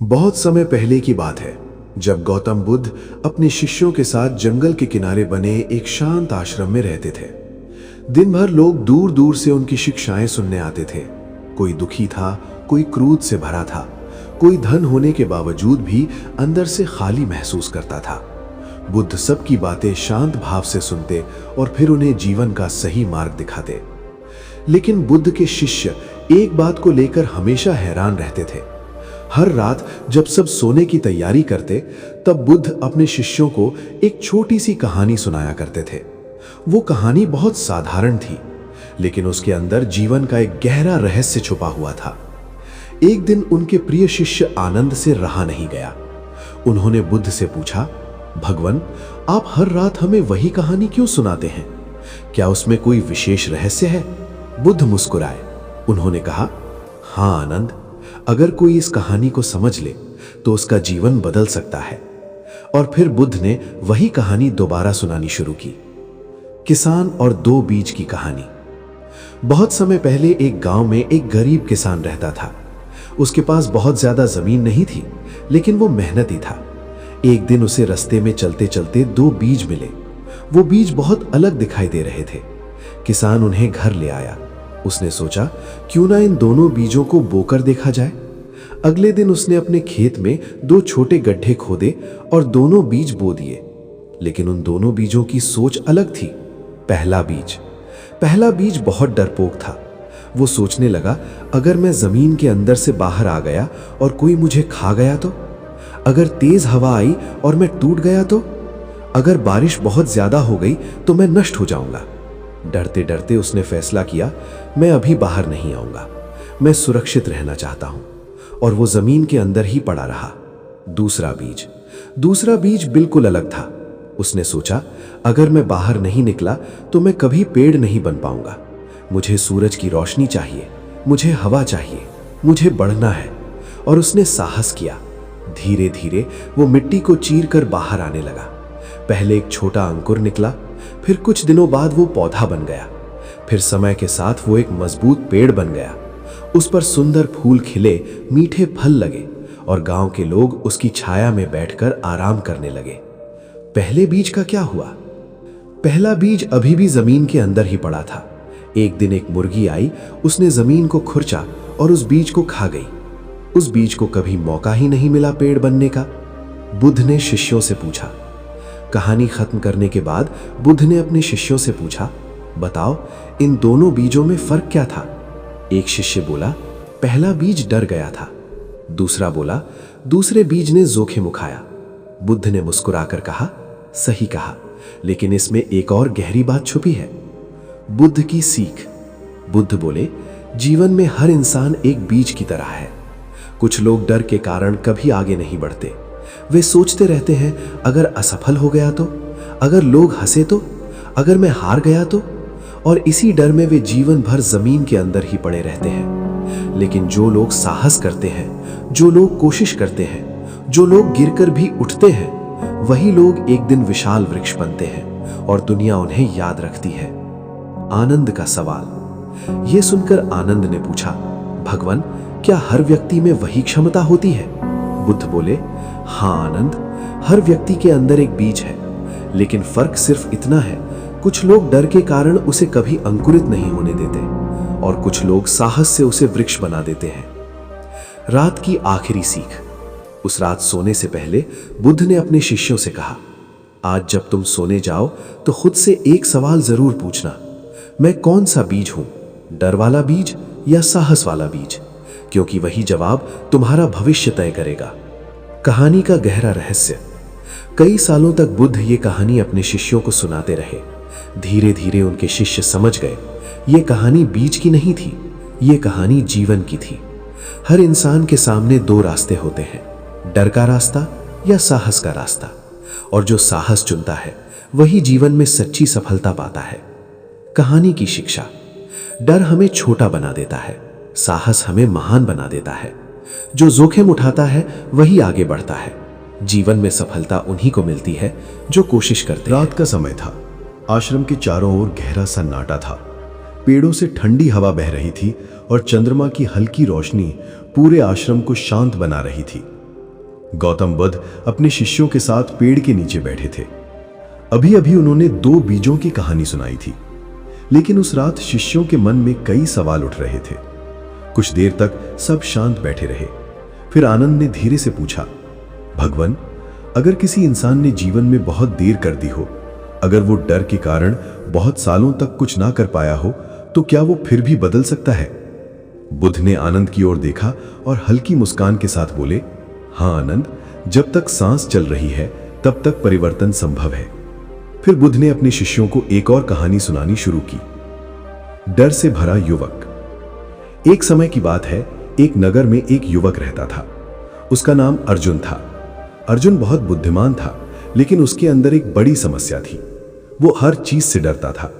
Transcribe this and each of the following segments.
बहुत समय पहले की बात है, जब गौतम बुद्ध अपने शिष्यों के साथ जंगल के किनारे बने एक शांत आश्रम में रहते थे। दिन भर लोग दूर दूर से उनकी शिक्षाएं सुनने आते थे। कोई दुखी था, कोई क्रोध से भरा था, कोई धन होने के बावजूद भी अंदर से खाली महसूस करता था। बुद्ध सबकी बातें शांत भाव से सुनते और फिर उन्हें जीवन का सही मार्ग दिखाते। लेकिन बुद्ध के शिष्य एक बात को लेकर हमेशा हैरान रहते थे। हर रात जब सब सोने की तैयारी करते, तब बुद्ध अपने शिष्यों को एक छोटी सी कहानी सुनाया करते थे। वो कहानी बहुत साधारण थी, लेकिन उसके अंदर जीवन का एक गहरा रहस्य छुपा हुआ था। एक दिन उनके प्रिय शिष्य आनंद से रहा नहीं गया। उन्होंने बुद्ध से पूछा, भगवान, आप हर रात हमें वही कहानी क्यों सुनाते हैं? क्या उसमें कोई विशेष रहस्य है? बुद्ध मुस्कुराए। उन्होंने कहा, हाँ आनंद, अगर कोई इस कहानी को समझ ले तो उसका जीवन बदल सकता है। और फिर बुद्ध ने वही कहानी दोबारा सुनानी शुरू की। किसान और दो बीज की कहानी। बहुत समय पहले एक गांव में एक गरीब किसान रहता था। उसके पास बहुत ज्यादा जमीन नहीं थी, लेकिन वो मेहनती था। एक दिन उसे रास्ते में चलते चलते दो बीज मिले। वो बीज बहुत अलग दिखाई दे रहे थे। किसान उन्हें घर ले आया। उसने सोचा, क्यों ना इन दोनों बीजों को बोकर देखा जाए। अगले दिन उसने अपने खेत में दो छोटे गड्ढे खोदे और दोनों बीज बो दिए। लेकिन उन दोनों बीजों की सोच अलग थी। पहला बीज बहुत डरपोक था। वो सोचने लगा, अगर मैं जमीन के अंदर से बाहर आ गया और कोई मुझे खा गया तो? अगर तेज हवा आई और मैं टूट गया तो? अगर बारिश बहुत ज्यादा हो गई तो मैं नष्ट हो जाऊंगा। डरते डरते उसने फैसला किया, मैं अभी बाहर नहीं आऊंगा, मैं सुरक्षित रहना चाहता हूं। और वो जमीन के अंदर ही पड़ा रहा। दूसरा बीज बिल्कुल अलग था। उसने सोचा, अगर मैं बाहर नहीं निकला तो मैं कभी पेड़ नहीं बन पाऊंगा। मुझे सूरज की रोशनी चाहिए, मुझे हवा चाहिए, मुझे बढ़ना है। और उसने साहस किया। धीरे धीरे वो मिट्टी को चीर कर बाहर आने लगा। पहले एक छोटा अंकुर निकला, फिर कुछ दिनों बाद वो पौधा बन गया। फिर समय के साथ वो एक मजबूत पेड़ बन गया। उस पर सुंदर फूल खिले, मीठे फल लगे और गांव के लोग उसकी छाया में बैठकर आराम करने लगे। पहले बीज का क्या हुआ? पहला बीज अभी भी जमीन के अंदर ही पड़ा था। एक दिन एक मुर्गी आई, उसने जमीन को खुरचा और उस बीज को खा गई। उस बीज को कभी मौका ही नहीं मिला पेड़ बनने का। बुद्ध ने शिष्यों से पूछा। कहानी खत्म करने के बाद बुद्ध ने अपने शिष्यों से पूछा, बताओ इन दोनों बीजों में फर्क क्या था? एक शिष्य बोला, पहला बीज डर गया था। दूसरा बोला, दूसरे बीज ने जोखिम उठाया। बुद्ध ने मुस्कुराकर कहा, सही कहा, लेकिन इसमें एक और गहरी बात छुपी है। बुद्ध की सीख। बुद्ध बोले, जीवन में हर इंसान एक बीज की तरह है। कुछ लोग डर के कारण कभी आगे नहीं बढ़ते। वे सोचते रहते हैं, अगर असफल हो गया तो? अगर लोग हंसे तो? अगर मैं हार गया तो? और इसी डर में वे जीवन भर जमीन के अंदर ही पड़े रहते हैं। लेकिन जो लोग साहस करते हैं, जो लोग कोशिश करते हैं, जो लोग गिरकर भी उठते हैं, वही लोग एक दिन विशाल वृक्ष बनते हैं और दुनिया उन्हें याद रखती है। आनंद का सवाल। यह सुनकर आनंद ने पूछा, भगवान, क्या हर व्यक्ति में वही क्षमता होती है? बुद्ध बोले, हाँ आनंद, हर व्यक्ति के अंदर एक बीज है, लेकिन फर्क सिर्फ इतना है, कुछ लोग डर के कारण उसे कभी अंकुरित नहीं होने देते और कुछ लोग साहस से उसे वृक्ष बना देते हैं। रात की आखिरी सीख। उस रात सोने से पहले बुद्ध ने अपने शिष्यों से कहा, आज जब तुम सोने जाओ तो खुद से एक सवाल जरूर पूछना, मैं कौन सा बीज हूं, डर वाला बीज या साहस वाला बीज? क्योंकि वही जवाब तुम्हारा भविष्य तय करेगा। कहानी का गहरा रहस्य। कई सालों तक बुद्ध ये कहानी अपने शिष्यों को सुनाते रहे। धीरे धीरे उनके शिष्य समझ गए, ये कहानी बीज की नहीं थी, ये कहानी जीवन की थी। हर इंसान के सामने दो रास्ते होते हैं, डर का रास्ता या साहस का रास्ता। और जो साहस चुनता है वही जीवन में सच्ची सफलता पाता है। कहानी की शिक्षा। डर हमें छोटा बना देता है, साहस हमें महान बना देता है। जो जोखिम उठाता है वही आगे बढ़ता है। जीवन में सफलता उन्हीं को मिलती है जो कोशिश करते हैं। रात का समय था। आश्रम के चारों ओर गहरा सन्नाटा था। पेड़ों से ठंडी हवा बह रही थी और चंद्रमा की हल्की रोशनी पूरे आश्रम को शांत बना रही थी। गौतम बुद्ध अपने शिष्यों के साथ पेड़ के नीचे बैठे थे। अभी अभी उन्होंने 2 बीजों की कहानी सुनाई थी, लेकिन उस रात शिष्यों के मन में कई सवाल उठ रहे थे। कुछ देर तक सब शांत बैठे रहे। फिर आनंद ने धीरे से पूछा, भगवान, अगर किसी इंसान ने जीवन में बहुत देर कर दी हो, अगर वो डर के कारण बहुत सालों तक कुछ ना कर पाया हो, तो क्या वो फिर भी बदल सकता है? बुद्ध ने आनंद की ओर देखा और हल्की मुस्कान के साथ बोले, हाँ आनंद, जब तक सांस चल रही है तब तक परिवर्तन संभव है। फिर बुद्ध ने अपने शिष्यों को एक और कहानी सुनानी शुरू की। डर से भरा युवक। एक समय की बात है, एक नगर में एक युवक रहता था। उसका नाम अर्जुन था। अर्जुन बहुत बुद्धिमान था, लेकिन उसके अंदर एक बड़ी समस्या थी। वो हर चीज से डरता था।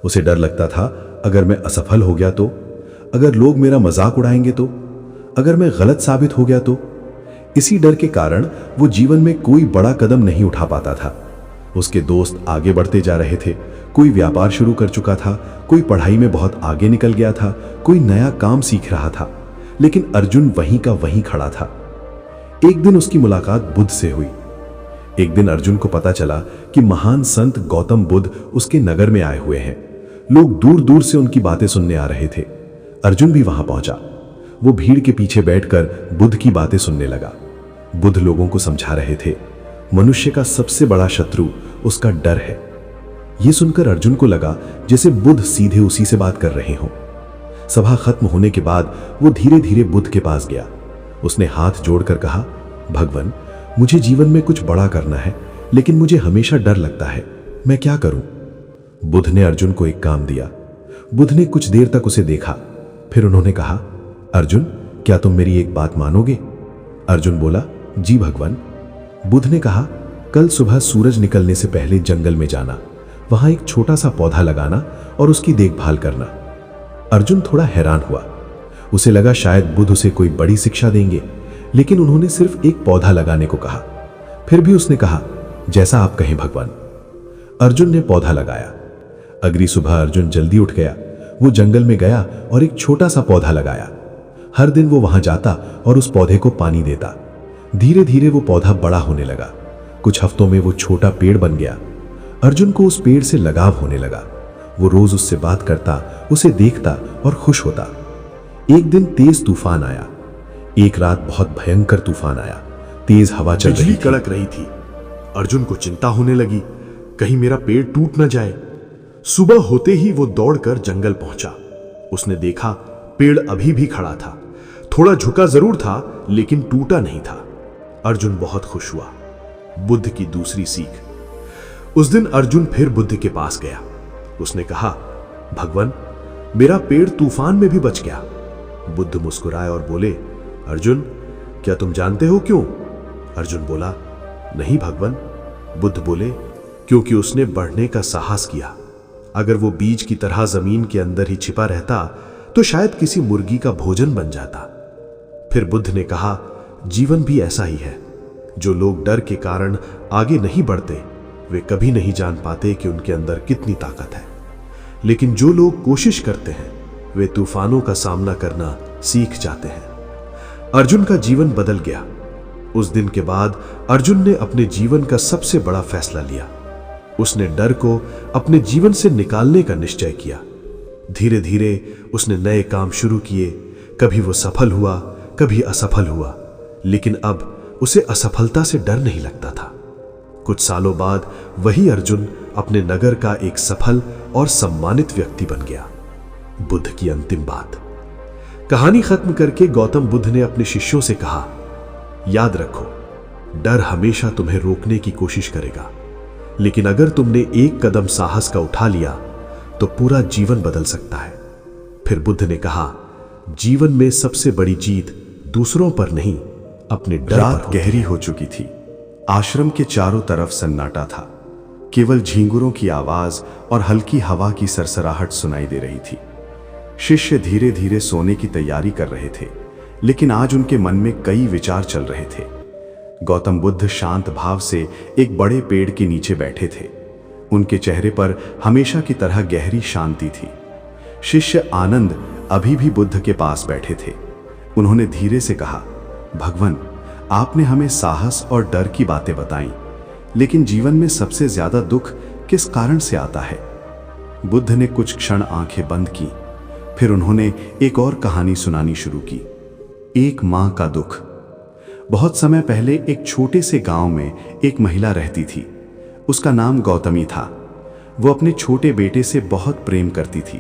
उसे डर लगता था, अगर मैं असफल हो गया तो, अगर लोग मेरा मजाक उड़ाएंगे तो, अगर मैं गलत साबित हो गया तो। इसी डर के कारण वो जीवन में कोई बड़ा कदम नहीं उठा पाता था। उसके दोस्त आगे बढ़ते जा रहे थे, कोई व्यापार शुरू कर चुका था, कोई पढ़ाई में बहुत आगे निकल गया था, कोई नया काम सीख रहा था, लेकिन अर्जुन वहीं का वहीं खड़ा था। एक दिन उसकी मुलाकात बुद्ध से हुई। एक दिन अर्जुन को पता चला कि महान संत गौतम बुद्ध उसके नगर में आए हुए हैं। लोग दूर दूर से उनकी बातें सुनने आ रहे थे। अर्जुन भी वहां पहुंचा। वो भीड़ के पीछे बैठकर बुद्ध की बातें सुनने लगा। बुद्ध लोगों को समझा रहे थे, मनुष्य का सबसे बड़ा शत्रु उसका डर है। यह सुनकर अर्जुन को लगा जैसे बुद्ध सीधे उसी से बात कर रहे हों। सभा खत्म होने के बाद वो धीरे धीरे बुद्ध के पास गया। उसने हाथ जोड़कर कहा, भगवान, मुझे जीवन में कुछ बड़ा करना है, लेकिन मुझे हमेशा डर लगता है, मैं क्या करूं? बुद्ध ने अर्जुन को एक काम दिया। बुद्ध ने कुछ देर तक उसे देखा, फिर उन्होंने कहा, अर्जुन, क्या तुम मेरी एक बात मानोगे? अर्जुन बोला, जी भगवान। बुद्ध ने कहा, कल सुबह सूरज निकलने से पहले जंगल में जाना, वहां एक छोटा सा पौधा लगाना और उसकी देखभाल करना। अर्जुन थोड़ा हैरान हुआ। उसे लगा शायद बुद्ध उसे कोई बड़ी शिक्षा देंगे, लेकिन उन्होंने सिर्फ एक पौधा लगाने को कहा। फिर भी उसने कहा, जैसा आप कहें भगवान। अर्जुन ने पौधा लगाया। अगली सुबह अर्जुन जल्दी उठ गया। वो जंगल में गया और एक छोटा सा पौधा लगाया। हर दिन वो वहां जाता और उस पौधे को पानी देता। धीरे धीरे वो पौधा बड़ा होने लगा। कुछ हफ्तों में वो छोटा पेड़ बन गया। अर्जुन को उस पेड़ से लगाव होने लगा। वो रोज उससे बात करता, उसे देखता और खुश होता। एक दिन तेज तूफान आया। एक रात बहुत भयंकर तूफान आया। तेज हवा चल रही थी, कड़क रही थी। अर्जुन को चिंता होने लगी, कहीं मेरा पेड़ टूट न जाए। सुबह होते ही वो दौड़कर जंगल पहुंचा। उसने देखा पेड़ अभी भी खड़ा था। थोड़ा झुका जरूर था, लेकिन टूटा नहीं था। अर्जुन बहुत खुश हुआ। बुद्ध की दूसरी सीख। उस दिन अर्जुन फिर बुद्ध के पास गया। उसने कहा, भगवान, मेरा पेड़ तूफान में भी बच गया। बुद्ध मुस्कुराए और बोले, अर्जुन, क्या तुम जानते हो क्यों? अर्जुन बोला, नहीं भगवान। बुद्ध बोले, क्योंकि उसने बढ़ने का साहस किया। अगर वो बीज की तरह जमीन के अंदर ही छिपा रहता तो शायद किसी मुर्गी का भोजन बन जाता। फिर बुद्ध ने कहा, जीवन भी ऐसा ही है। जो लोग डर के कारण आगे नहीं बढ़ते, वे कभी नहीं जान पाते कि उनके अंदर कितनी ताकत है। लेकिन जो लोग कोशिश करते हैं, वे तूफानों का सामना करना सीख जाते हैं। अर्जुन का जीवन बदल गया। उस दिन के बाद अर्जुन ने अपने जीवन का सबसे बड़ा फैसला लिया। उसने डर को अपने जीवन से निकालने का निश्चय किया। धीरे धीरे उसने नए काम शुरू किए। कभी वो सफल हुआ, कभी असफल हुआ, लेकिन अब उसे असफलता से डर नहीं लगता था। कुछ सालों बाद वही अर्जुन अपने नगर का एक सफल और सम्मानित व्यक्ति बन गया। बुद्ध की अंतिम बात। कहानी खत्म करके गौतम बुद्ध ने अपने शिष्यों से कहा, याद रखो, डर हमेशा तुम्हें रोकने की कोशिश करेगा, लेकिन अगर तुमने एक कदम साहस का उठा लिया तो पूरा जीवन बदल सकता है। फिर बुद्ध ने कहा, जीवन में सबसे बड़ी जीत दूसरों पर नहीं, अपने डर पर रात होती है। गहरी हो चुकी थी। आश्रम के चारों तरफ सन्नाटा था। केवल झींगुरों की आवाज और हल्की हवा की सरसराहट सुनाई दे रही थी। शिष्य धीरे धीरे सोने की तैयारी कर रहे थे, लेकिन आज उनके मन में कई विचार चल रहे थे। गौतम बुद्ध शांत भाव से एक बड़े पेड़ के नीचे बैठे थे। उनके चेहरे पर हमेशा की तरह गहरी शांति थी। शिष्य आनंद अभी भी बुद्ध के पास बैठे थे। उन्होंने धीरे से कहा, भगवान, आपने हमें साहस और डर की बातें बताई, लेकिन जीवन में सबसे ज्यादा दुख किस कारण से आता है? बुद्ध ने कुछ क्षण आंखें बंद की, फिर उन्होंने एक और कहानी सुनानी शुरू की। एक मां का दुख। बहुत समय पहले एक छोटे से गांव में एक महिला रहती थी। उसका नाम गौतमी था। वो अपने छोटे बेटे से बहुत प्रेम करती थी।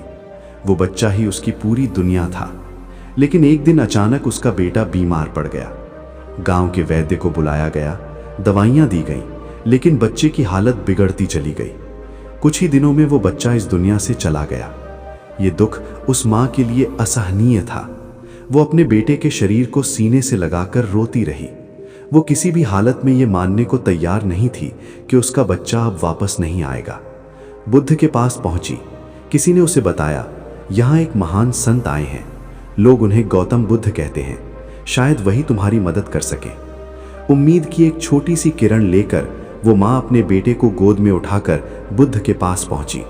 वो बच्चा ही उसकी पूरी दुनिया था। लेकिन एक दिन अचानक उसका बेटा बीमार पड़ गया। गांव के वैद्य को बुलाया गया, दवाइयां दी गईं, लेकिन बच्चे की हालत बिगड़ती चली गई। कुछ ही दिनों में वो बच्चा इस दुनिया से चला गया। ये दुख उस मां के लिए असहनीय था। वो अपने बेटे के शरीर को सीने से लगाकर रोती रही। वो किसी भी हालत में ये मानने को तैयार नहीं थी कि उसका बच्चा अब वापस नहीं आएगा। बुद्ध के पास पहुंची। किसी ने उसे बताया, यहाँ एक महान संत आए हैं। लोग उन्हें गौतम बुद्ध कहते हैं। शायद वही तुम्हारी मदद कर सके। उम्मीद की एक छोटी सी किरण लेकर वो माँ अपने बेटे को गोद में उठाकर बुद्ध के पास पहुंची।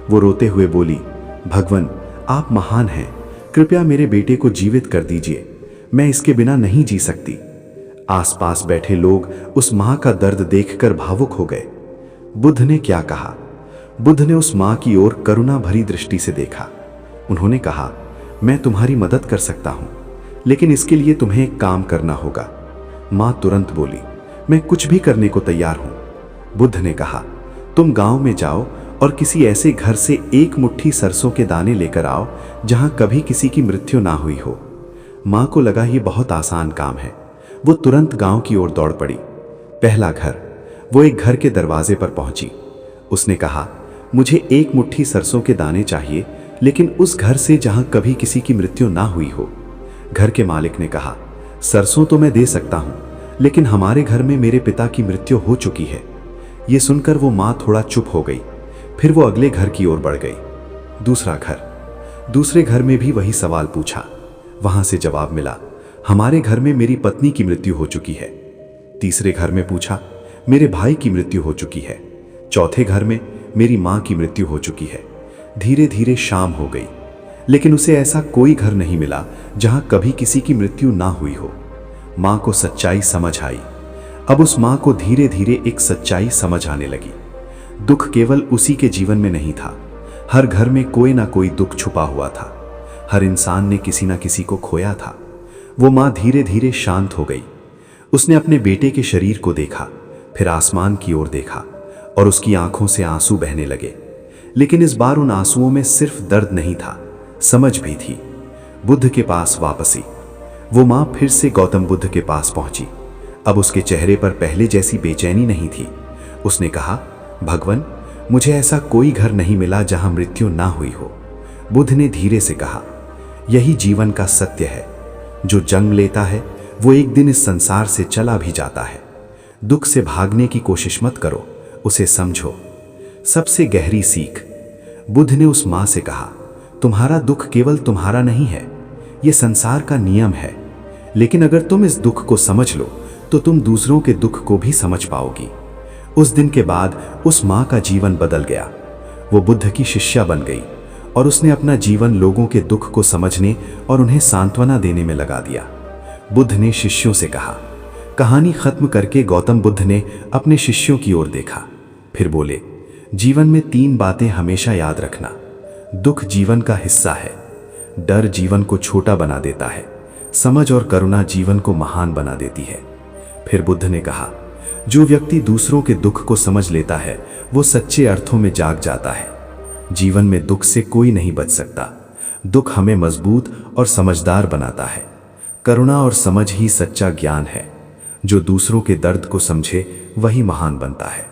वो रोते हुए बोली, भगवान, आप महान हैं, कृपया मेरे बेटे को जीवित कर दीजिए। मैं इसके बिना नहीं जी सकती। आसपास बैठे लोग उस माँ का दर्द देखकर भावुक हो गए। बुद्ध ने क्या कहा? बुद्ध ने उस माँ की ओर करुणा भरी दृष्टि से देखा। उन्होंने कहा, मैं तुम्हारी मदद कर सकता हूं, लेकिन इसके लिए तुम्हें एक काम करना होगा। माँ तुरंत बोली, मैं कुछ भी करने को तैयार हूं। बुद्ध ने कहा, तुम गांव में जाओ और किसी ऐसे घर से एक मुट्ठी सरसों के दाने लेकर आओ जहां कभी किसी की मृत्यु ना हुई हो। माँ को लगा ये बहुत आसान काम है। वो तुरंत गांव की ओर दौड़ पड़ी। पहला घर। वो एक घर के दरवाजे पर पहुंची। उसने कहा, मुझे एक मुट्ठी सरसों के दाने चाहिए, लेकिन उस घर से जहां कभी किसी की मृत्यु ना हुई हो। घर के मालिक ने कहा, सरसों तो मैं दे सकता हूं, लेकिन हमारे घर में मेरे पिता की मृत्यु हो चुकी है। ये सुनकर वो माँ थोड़ा चुप हो गई। फिर वो अगले घर की ओर बढ़ गई। दूसरा घर। दूसरे घर में भी वही सवाल पूछा। वहां से जवाब मिला, हमारे घर में मेरी पत्नी की मृत्यु हो चुकी है। तीसरे घर में पूछा, मेरे भाई की मृत्यु हो चुकी है। चौथे घर में मेरी माँ की मृत्यु हो चुकी है। धीरे धीरे शाम हो गई, लेकिन उसे ऐसा कोई घर नहीं मिला जहां कभी किसी की मृत्यु ना हुई हो। माँ को सच्चाई समझ आई। अब उस माँ को धीरे धीरे एक सच्चाई समझ आने लगी। दुख केवल उसी के जीवन में नहीं था। हर घर में कोई ना कोई दुख छुपा हुआ था। हर इंसान ने किसी ना किसी को खोया था। वो माँ धीरे धीरे शांत हो गई। उसने अपने बेटे के शरीर को देखा, फिर आसमान की ओर देखा और उसकी आंखों से आंसू बहने लगे। लेकिन इस बार उन आंसुओं में सिर्फ दर्द नहीं था, समझ भी थी। बुद्ध के पास वापसी। वो माँ फिर से गौतम बुद्ध के पास पहुंची। अब उसके चेहरे पर पहले जैसी बेचैनी नहीं थी। उसने कहा, भगवान, मुझे ऐसा कोई घर नहीं मिला जहां मृत्यु ना हुई हो। बुद्ध ने धीरे से कहा, यही जीवन का सत्य है। जो जन्म लेता है वो एक दिन इस संसार से चला भी जाता है। दुख से भागने की कोशिश मत करो, उसे समझो। सबसे गहरी सीख। बुद्ध ने उस मां से कहा, तुम्हारा दुख केवल तुम्हारा नहीं है, यह संसार का नियम है। लेकिन अगर तुम इस दुख को समझ लो तो तुम दूसरों के दुख को भी समझ पाओगी। उस दिन के बाद उस मां का जीवन बदल गया। वो बुद्ध की शिष्या बन गई और उसने अपना जीवन लोगों के दुख को समझने और उन्हें सांत्वना देने में लगा दिया। बुद्ध ने शिष्यों से कहा। कहानी खत्म करके गौतम बुद्ध ने अपने शिष्यों की ओर देखा, फिर बोले, जीवन में 3 बातें हमेशा याद रखना। दुख जीवन का हिस्सा है। डर जीवन को छोटा बना देता है। समझ और करुणा जीवन को महान बना देती है। फिर बुद्ध ने कहा, जो व्यक्ति दूसरों के दुख को समझ लेता है वो सच्चे अर्थों में जाग जाता है। जीवन में दुख से कोई नहीं बच सकता। दुख हमें मजबूत और समझदार बनाता है। करुणा और समझ ही सच्चा ज्ञान है। जो दूसरों के दर्द को समझे वही महान बनता है।